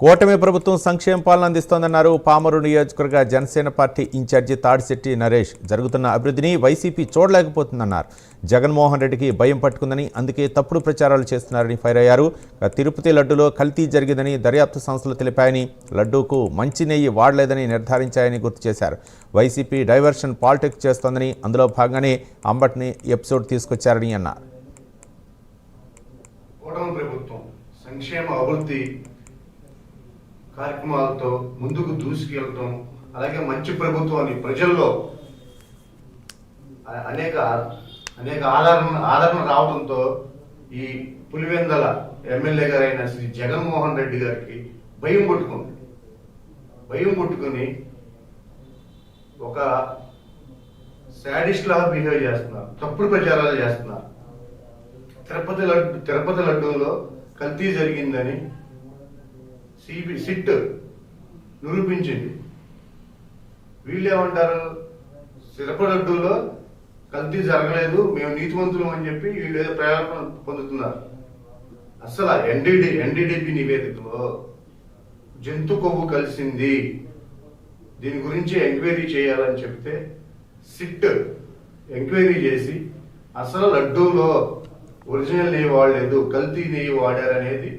కూటమి ప్రభుత్వం సంక్షేమ పాలన అందిస్తోందన్నారు పామరు నియోజకవర్గ జనసేన పార్టీ ఇన్ఛార్జి తాడిశెట్టి నరేష్. జరుగుతున్న అభివృద్ధిని వైసీపీ చూడలేకపోతుందన్నారు. జగన్మోహన్ రెడ్డికి భయం పట్టుకుందని, అందుకే తప్పుడు ప్రచారాలు చేస్తున్నారని ఫైర్ అయ్యారు. తిరుపతి లడ్డూలో కల్తీ జరిగిందని దర్యాప్తు సంస్థలు తెలిపాయని, లడ్డూకు మంచి నెయ్యి వాడలేదని నిర్ధారించాయని గుర్తు చేశారు. వైసీపీ డైవర్షన్ పాలిటిక్స్ చేస్తోందని, అందులో భాగంగానే అంబటిని ఎపిసోడ్ తీసుకొచ్చారని అన్నారు. సంక్షేమ అభివృద్ధి కార్యక్రమాలతో ముందుకు దూసుకెళ్తాం. అలాగే మంచి ప్రభుత్వాన్ని ప్రజల్లో అనేక ఆదరణ రావడంతో ఈ పులివెందల ఎమ్మెల్యే గారైన శ్రీ జగన్మోహన్ రెడ్డి గారికి భయం పుట్టుకుని ఒక శాడిస్ట్ లాగా బిహేవ్ చేస్తున్నారు, తప్పుడు ప్రచారాలు చేస్తున్నారు. తిరుపతి లడ్డూలో కల్తీ జరిగిందని సిట్ నిరూపించింది. వీళ్ళేమంటారు, తిరుపతి లడ్డూలో కల్తీ జరగలేదు, మేము నీతివంతులం అని చెప్పి వీళ్ళు ఏదో ప్రయోజనం పొందుతున్నారు. అసలు ఎన్డీడీపీ నివేదికలో జంతు కొవ్వు కలిసింది, దీని గురించి ఎంక్వైరీ చేయాలని చెప్తే సిట్ ఎంక్వైరీ చేసి అసలు లడ్డూలో ఒరిజినల్ నెయ్యి వాడలేదు, కల్తీ నెయ్యి వాడారనేది